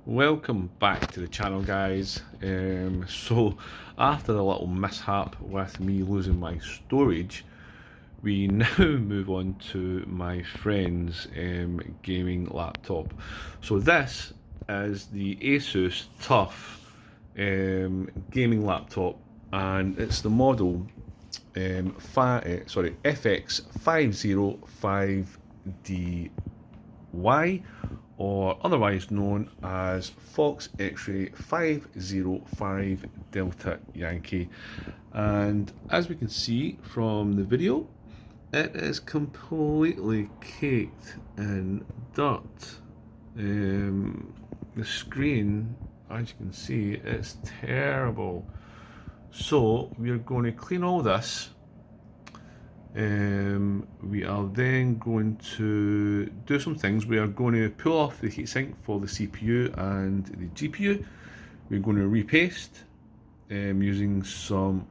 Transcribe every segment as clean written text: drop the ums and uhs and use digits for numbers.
Welcome back to the channel, guys. So after a little mishap with me losing my storage, we now move on to my friend's gaming laptop. So this is the ASUS TUFF gaming laptop, and it's the model FX505DY, or otherwise known as Fox X-Ray 505 Delta Yankee. And as we can see from the video, it is completely caked in dirt. The screen, as you can see, it's terrible. So we're going to clean all this. We are then going to do some things. We are going to pull off the heatsink for the CPU and the GPU. We're going to repaste using some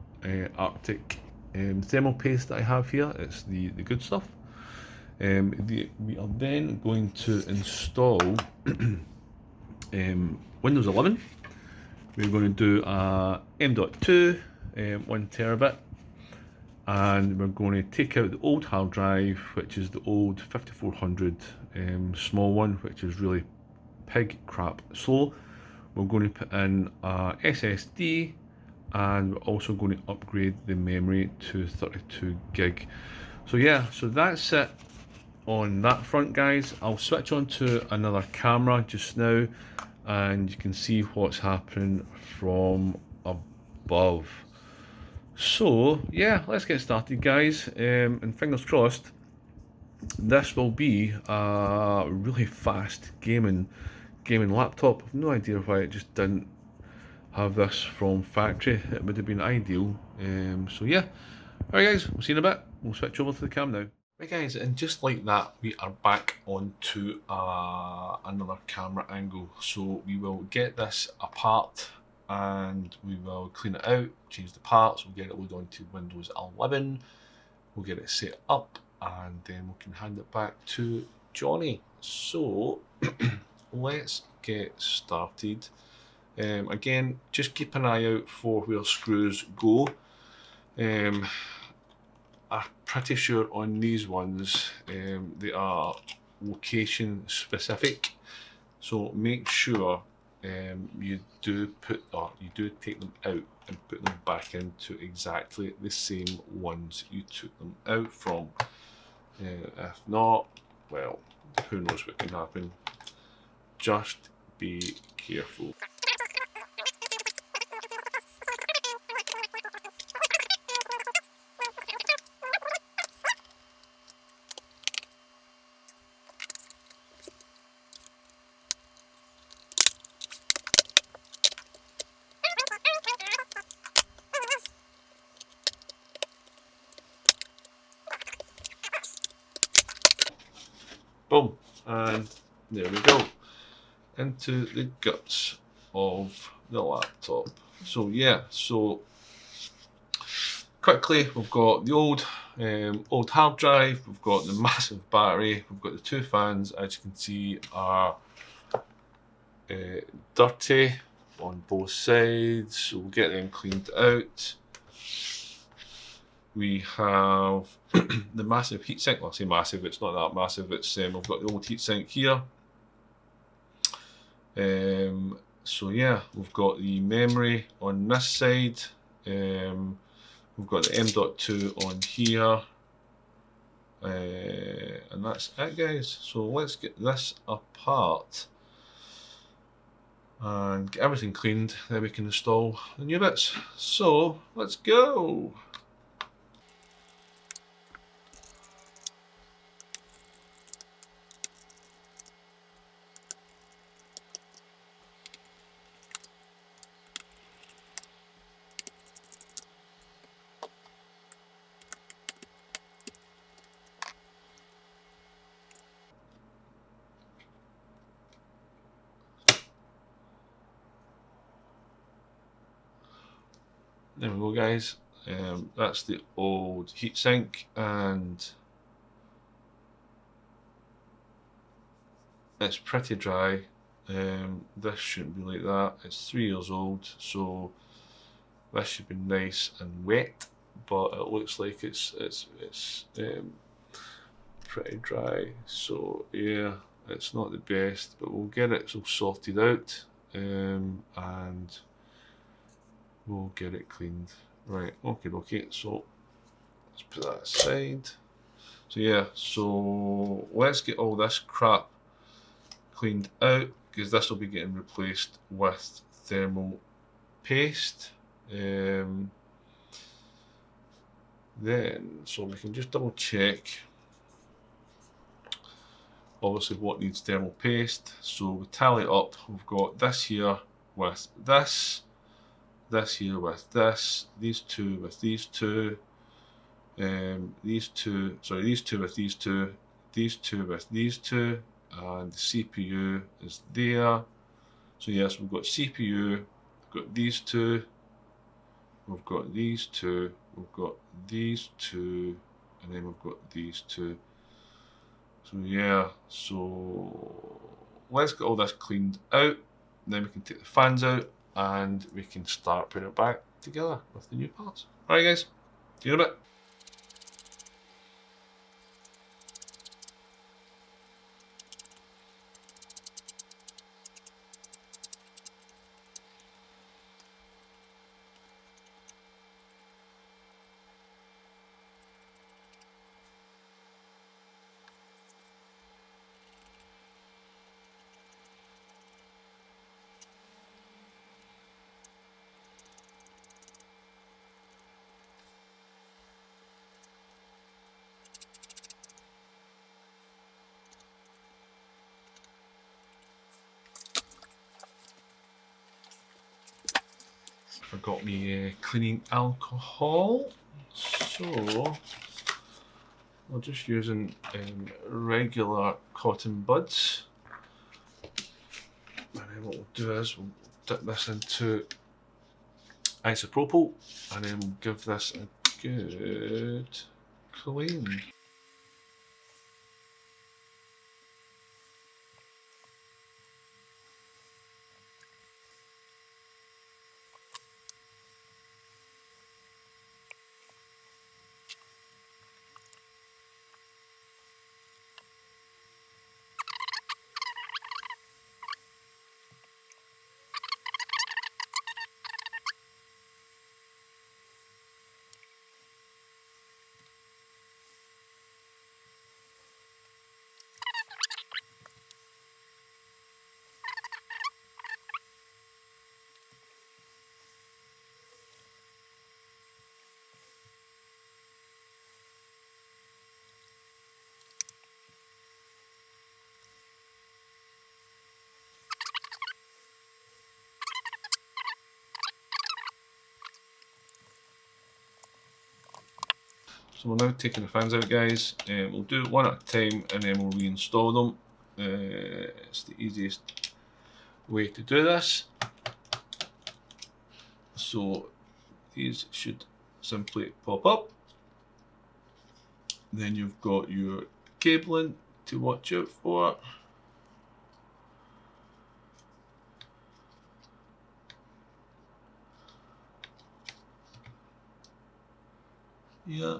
Arctic thermal paste that I have here. It's the good stuff. We are then going to install Windows 11. We're going to do a M.2 1 terabit, and we're going to take out the old hard drive, which is the old 5400 small one, which is really pig crap slow. We're going to put in a SSD, and we're also going to upgrade the memory to 32 gig. So yeah, so that's it on that front, guys. I'll switch on to another camera just now, and you can see what's happening from above. So yeah, let's get started, guys, and fingers crossed this will be a really fast gaming laptop. I've no idea why it just didn't have this from factory. It would have been ideal. So yeah, alright guys, we'll see you in a bit. We'll switch over to the cam now. Right guys, and just like that, we are back onto another camera angle. So we will get this apart and we will clean it out, change the parts, we'll get it loaded onto Windows 11, we'll get it set up, and then we can hand it back to Johnny. So let's get started. Again, just keep an eye out for where screws go. I'm pretty sure on these ones they are location specific, so make sure you do take them out and put them back into exactly the same ones you took them out from. If not, well, who knows what can happen. Just be careful. Boom, and there we go, into the guts of the laptop. So yeah, so quickly, we've got the old hard drive, we've got the massive battery, we've got the two fans, as you can see, are dirty on both sides, so we'll get them cleaned out. We have the massive heatsink. Well, I say massive, it's not that massive. It's we've got the old heatsink here. So yeah, we've got the memory on this side. We've got the M.2 on here, and that's it, guys. So let's get this apart and get everything cleaned. Then we can install the new bits. So let's go. There we go, guys. That's the old heatsink, and it's pretty dry. This shouldn't be like that. It's 3 years old, so this should be nice and wet, but it looks like it's pretty dry. So yeah, it's not the best, but we'll get it all sorted out, and we'll get it cleaned. Right, okay. So let's put that aside. So yeah, so let's get all this crap cleaned out, because this will be getting replaced with thermal paste. Then, so we can just double check obviously what needs thermal paste. So we tally it up. We've got this here with this here with this, these two with these two, these two with these two with these two, and the CPU is there. So yes, we've got CPU, we've got these two, we've got these two, we've got these two, and then we've got these two. So yeah, so let's get all this cleaned out, then we can take the fans out and we can start putting it back together with the new parts. Alright guys, see you in a bit. Forgot me cleaning alcohol, so we're just using regular cotton buds, and then what we'll do is we'll dip this into isopropyl and then we'll give this a good clean. So we're now taking the fans out, guys. We'll do it one at a time and then we'll reinstall them. It's the easiest way to do this. So these should simply pop up. Then you've got your cabling to watch out for. Yeah,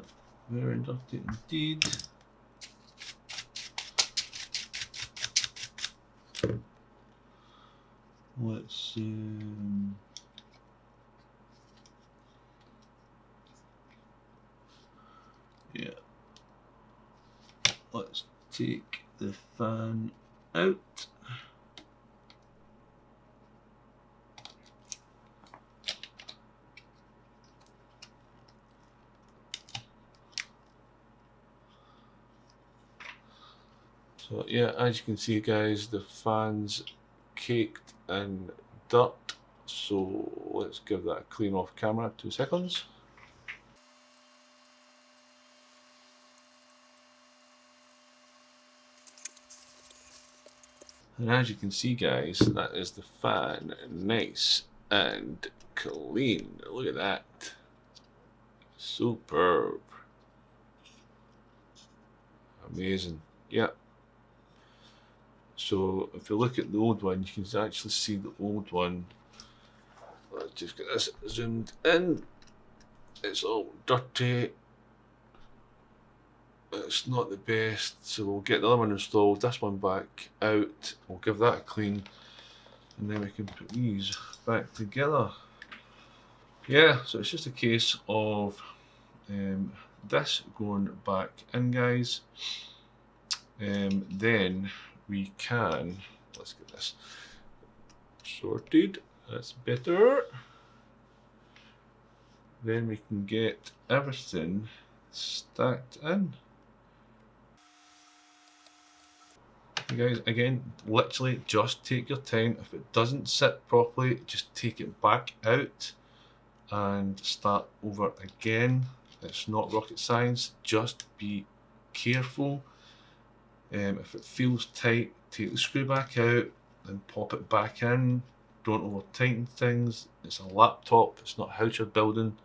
very dirty indeed. Let's yeah, let's take the fan out. So yeah, as you can see, guys, the fan's caked in dirt. So let's give that a clean off camera, 2 seconds. And as you can see, guys, that is the fan, nice and clean. Look at that. Superb. Amazing. Yep. So if you look at the old one, you can actually see the old one. Let's just get this zoomed in. It's all dirty. It's not the best, so we'll get the other one installed, this one back out, we'll give that a clean, and then we can put these back together. Yeah, so it's just a case of this going back in, guys. Then we can, let's get this sorted, that's better. Then we can get everything stacked in. You guys, again, literally just take your time. If it doesn't sit properly, just take it back out and start over again. It's not rocket science, just be careful. If it feels tight, take the screw back out and pop it back in. Don't over tighten things. It's a laptop, it's not a house you're building.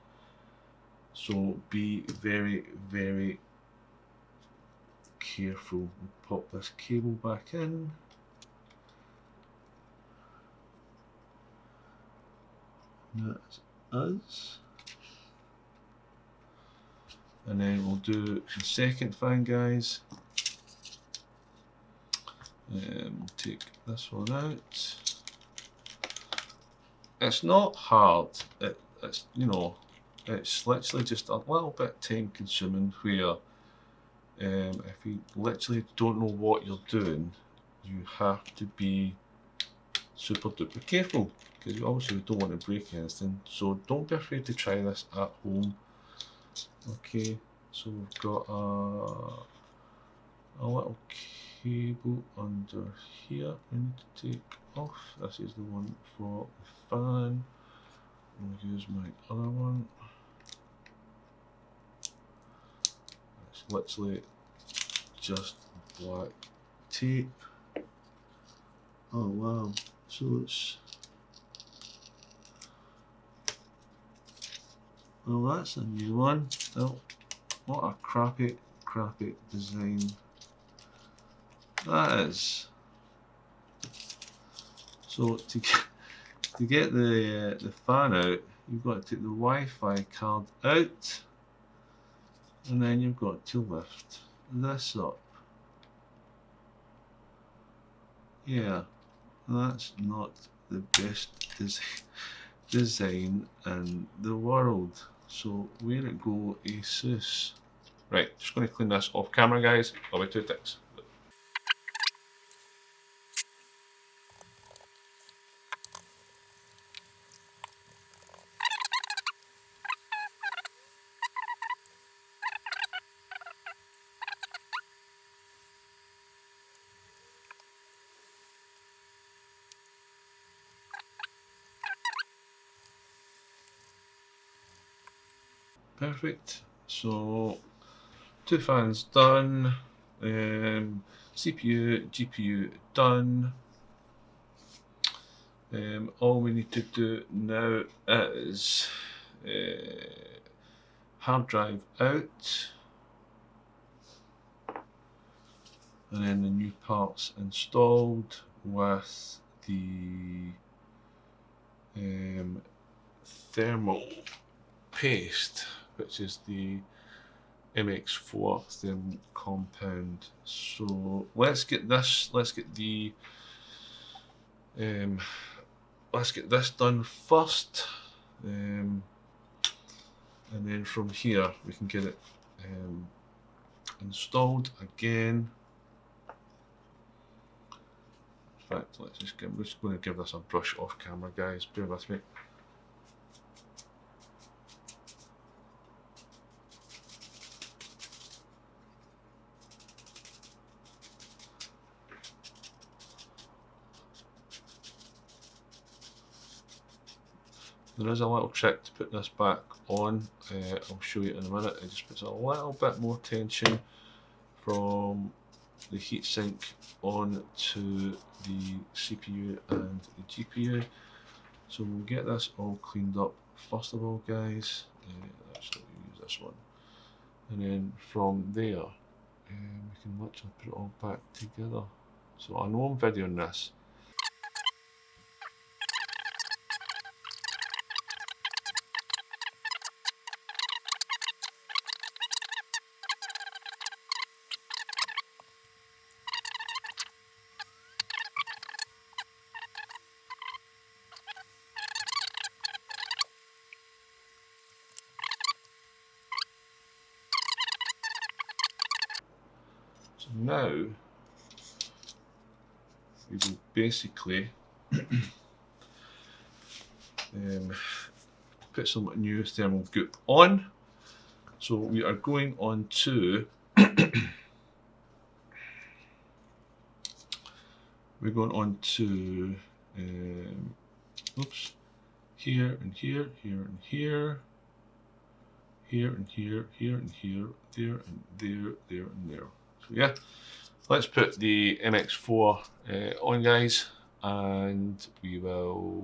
So be very, very careful. Pop this cable back in. That's us. And then we'll do the second fan, guys. We'll take this one out. It's not hard. It's, you know, it's literally just a little bit time consuming where if you literally don't know what you're doing, you have to be super duper careful, because you obviously don't want to break anything. So don't be afraid to try this at home. Okay, so we've got a little cable under here we need to take off. This is the one for the fan. I'll use my other one. It's literally just black tape. Oh wow, so it's, well, that's a new one. Oh, what a crappy design that is. So to get the fan out, you've got to take the Wi-Fi card out, and then you've got to lift this up. Yeah, that's not the best design in the world. So where it go, ASUS? Right, just going to clean this off camera, guys. I'll be 2 ticks. Perfect. So 2 fans done. CPU, GPU done. All we need to do now is hard drive out, and then the new parts installed with the thermal paste, which is the MX4 thermal compound. So let's get this. Let's get this done first, and then from here we can get it installed again. In fact, I'm just going to give this a brush off camera, guys. Bear with me. There is a little trick to put this back on. I'll show you in a minute. It just puts a little bit more tension from the heatsink on to the CPU and the GPU. So we'll get this all cleaned up first of all, guys. Actually, use this one, and then from there we can literally put it all back together. So I know I'm videoing this. So now we will basically put some new thermal goop on. So we are going on to we're going on to oops, here and here, here and here, here and here, here and here, there and there, there and there. So yeah, let's put the MX4 on, guys, and we will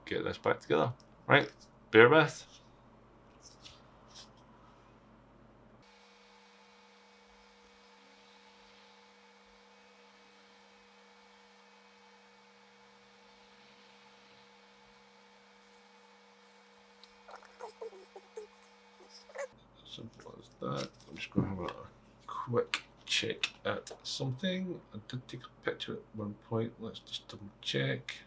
get this back together. Right, bear with. Simple as that. I'm just going to have a quick check at something. I did take a picture at one point. Let's just double check.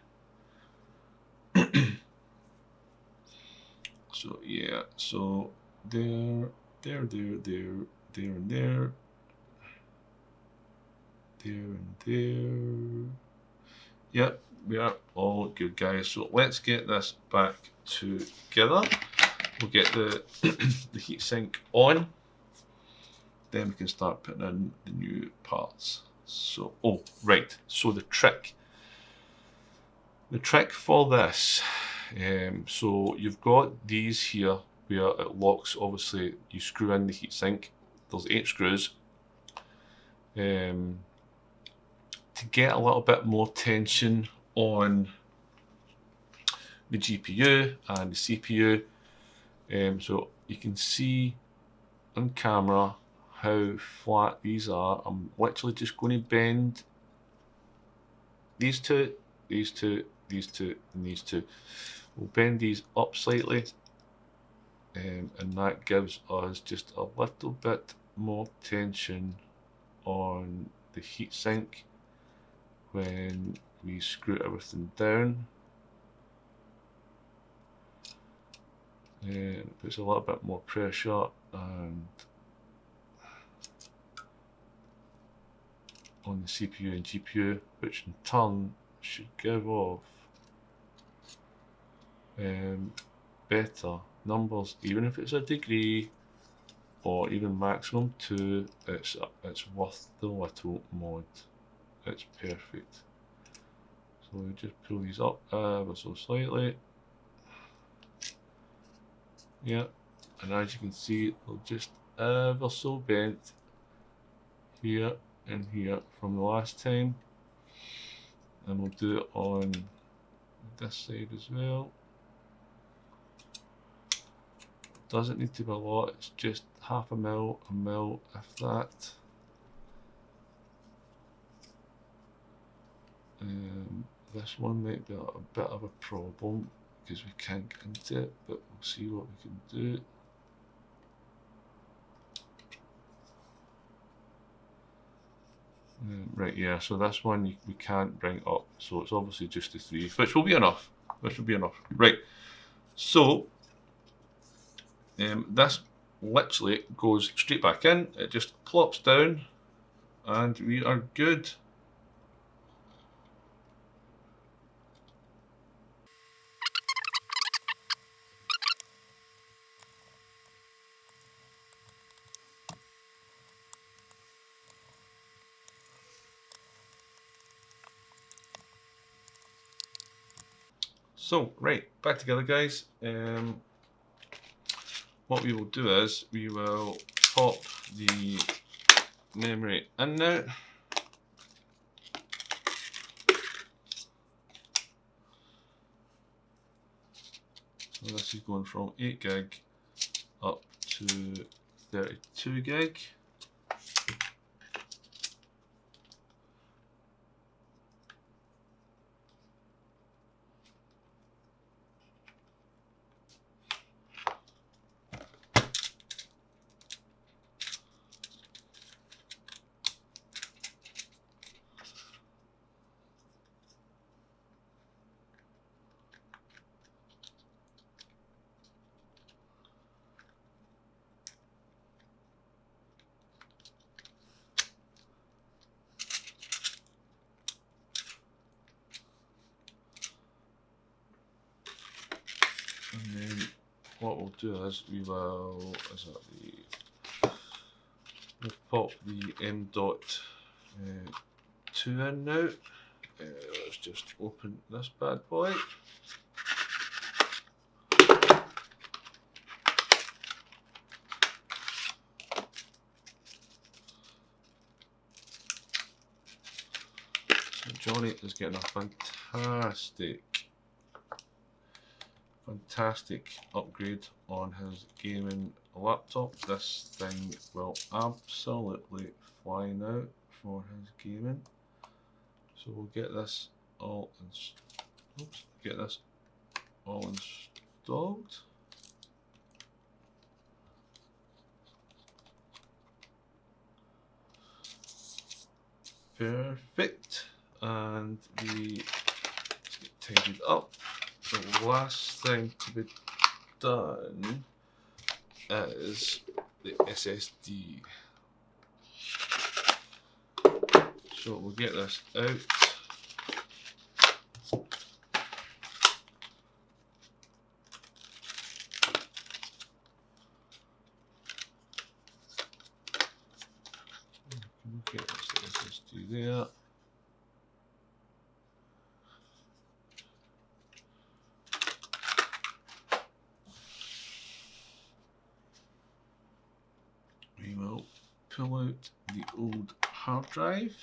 So yeah, so there, and there, and there. Yep, we are all good, guys. So let's get this back together. We'll get the the heatsink on, then we can start putting in the new parts. So, oh right, so the trick for this, so you've got these here where it locks. Obviously you screw in the heatsink. There's 8 screws. To get a little bit more tension on the GPU and the CPU, so you can see on camera how flat these are. I'm literally just going to bend these two, these two, these two, and these two. We'll bend these up slightly, and that gives us just a little bit more tension on the heatsink when we screw everything down. And it puts a little bit more pressure and on the CPU and GPU, which in turn should give off better numbers. Even if it's a degree or even maximum 2, it's worth the little mod. It's perfect. So we just pull these up ever so slightly. Yeah, and as you can see, they're just ever so bent here and here from the last time. And we'll do it on this side as well. Doesn't need to be a lot, it's just half a mil, if that. This one might be a bit of a problem because we can't get into it, but we'll see what we can do. Right, yeah, so this one we can't bring up, so it's obviously just the 3, which will be enough. Right, so this literally goes straight back in. It just plops down and we are good. So, right, back together, guys. What we will do is we will pop the memory in now. So this is going from 8 gig up to 32 gig. And then what we'll do is we'll pop the M.2 in now. Let's just open this bad boy. So Johnny is getting a fantastic upgrade on his gaming laptop. This thing will absolutely fly now for his gaming. So we'll get this all installed. Perfect. And let's get tidied up. The last thing to be done is the SSD. So we'll get this out. Okay, that's the SSD there. We will pull out the old hard drive.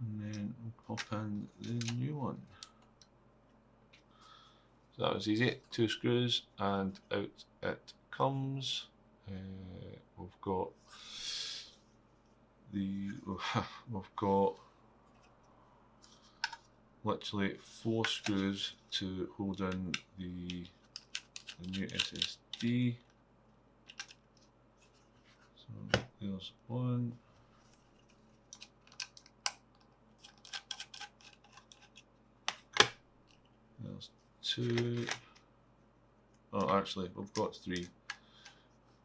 And then we'll pop in the new one. So that was easy. 2 screws and out it comes. We've got literally 4 screws to hold in the new SSD. So there's 1. There's 2. Oh, actually, we've got 3.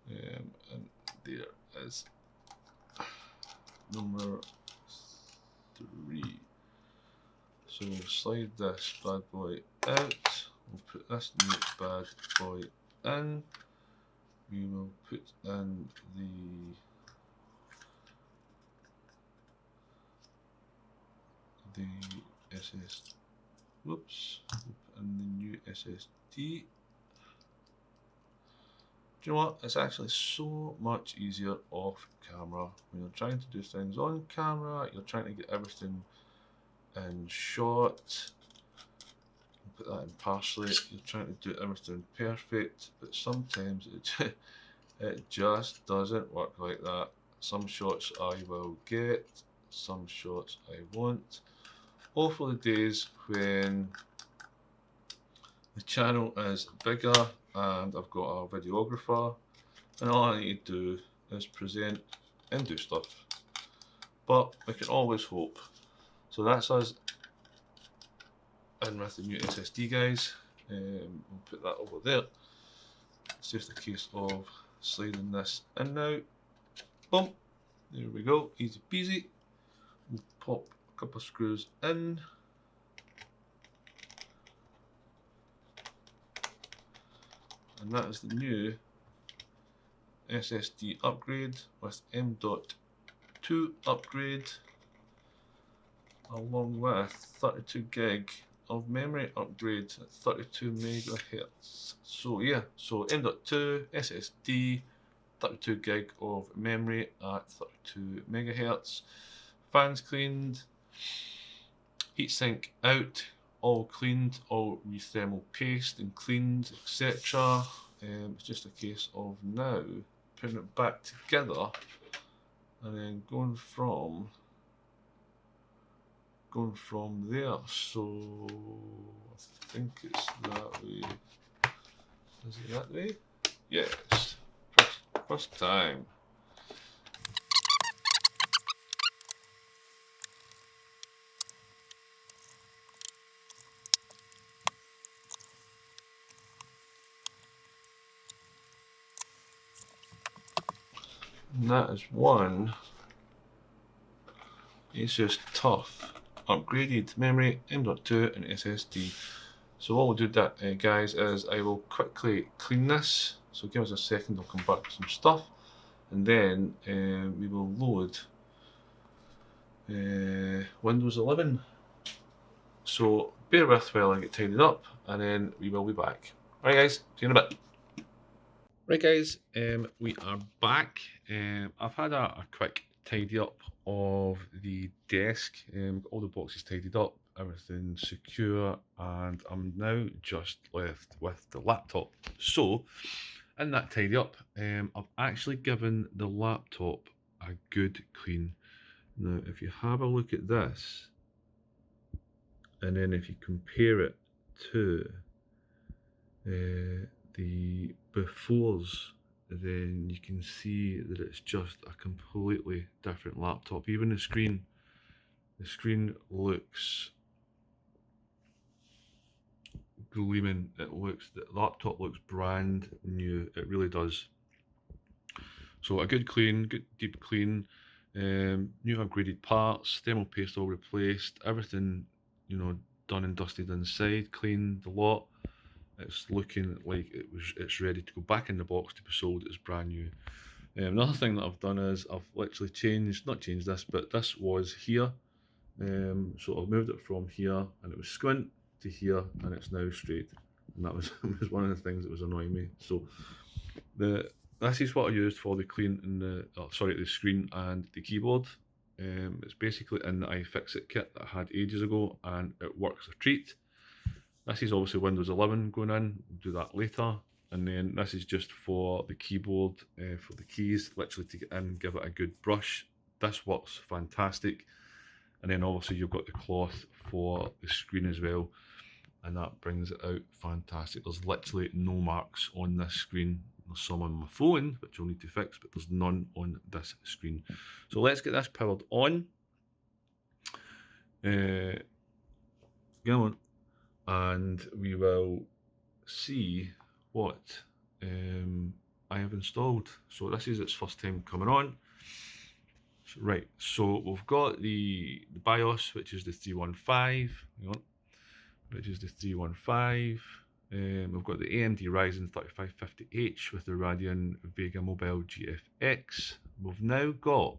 And there is number 3. So we'll slide this bad boy out. We'll put this new bad boy in. We will put in the we'll put in the new SSD. Do you know what? It's actually so much easier off camera. When you're trying to do things on camera, you're trying to get everything in shot. Put that in partially. You're trying to do everything perfect, but sometimes it just doesn't work like that. Some shots I will get, some shots I won't. All for the days when the channel is bigger and I've got a videographer and all I need to do is present and do stuff. But we can always hope. So that's us in with the new SSD, guys. We'll put that over there. It's just a case of sliding this in now. Boom. There we go. Easy peasy. We'll pop a couple of screws in. And that is the new SSD upgrade with M.2 upgrade, along with 32 gig of memory upgrade at 32 megahertz. So yeah, so M.2 SSD, 32 gig of memory at 32 megahertz. Fans cleaned, heatsink out, all cleaned, all re-thermal paste and cleaned, etc. It's just a case of now putting it back together and then going from there. So I think it's that way. Is it that way? Yes. First time. And that is one ASUS TUFF upgraded memory, M.2 and SSD. So what we'll do that, guys, is I will quickly clean this. So give us a second, I'll come back with some stuff, and then we will load Windows 11. So bear with while I get tidied up, and then we will be back. Alright guys, see you in a bit. Right guys, we are back. I've had a quick tidy up of the desk, got all the boxes tidied up, everything secure, and I'm now just left with the laptop. So in that tidy up, I've actually given the laptop a good clean. Now if you have a look at this, and then if you compare it to the befores, then you can see that it's just a completely different laptop. Even the screen looks gleaming. The laptop looks brand new. It really does. So a good clean, good deep clean, new upgraded parts, thermal paste all replaced, everything, you know, done and dusted inside, cleaned the lot. It's looking like it's ready to go back in the box to be sold as brand new. Another thing that I've done is I've literally not changed this, but this was here. So I've moved it from here, and it was squint to here, and it's now straight. And that was, was one of the things that was annoying me. So this is what I used for the clean and the screen and the keyboard. It's basically in the iFixit kit that I had ages ago, and it works a treat. This is obviously Windows 11 going in, we'll do that later. And then this is just for the keyboard, for the keys, literally to get in, give it a good brush. This works fantastic. And then obviously you've got the cloth for the screen as well, and that brings it out fantastic. There's literally no marks on this screen. There's some on my phone, which I'll need to fix, but there's none on this screen. So let's get this powered on. Go on. And we will see what I have installed. So this is its first time coming on. So, right, so we've got the BIOS, which is the 315, which is the 315. We've got the AMD Ryzen 3550H with the Radeon Vega Mobile GFX. We've now got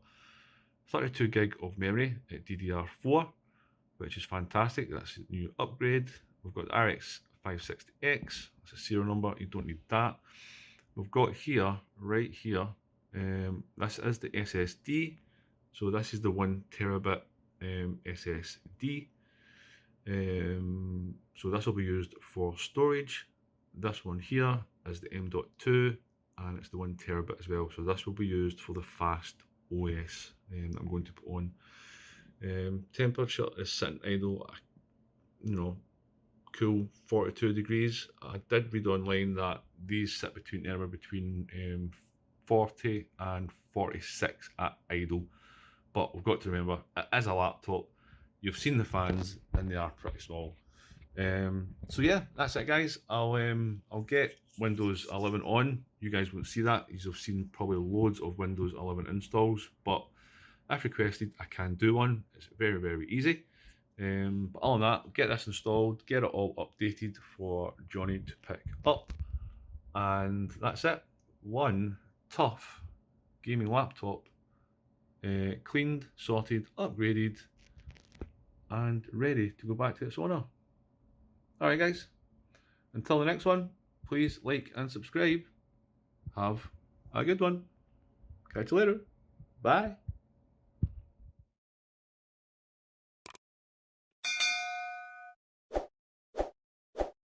32 gig of memory at DDR4, which is fantastic. That's a new upgrade. We've got the RX560X, that's a serial number, you don't need that. We've got here, right here, this is the SSD. So this is the 1 terabit SSD. So this will be used for storage. This one here is the M.2, and it's the 1 terabit as well. So this will be used for the fast OS that I'm going to put on. Temperature is sitting idle, you know, cool 42 degrees. I did read online that these sit anywhere between 40 and 46 at idle, but we've got to remember it is a laptop. You've seen the fans and they are pretty small. So yeah, that's it guys. I'll get Windows 11 on. You guys won't see that. You've seen probably loads of Windows 11 installs, but if requested, I can do one. It's very, very easy. But other than that, get this installed, get it all updated for Johnny to pick up, and that's it. One TUFF gaming laptop, cleaned, sorted, upgraded, and ready to go back to its owner. Alright guys, until the next one, please like and subscribe. Have a good one. Catch you later. Bye.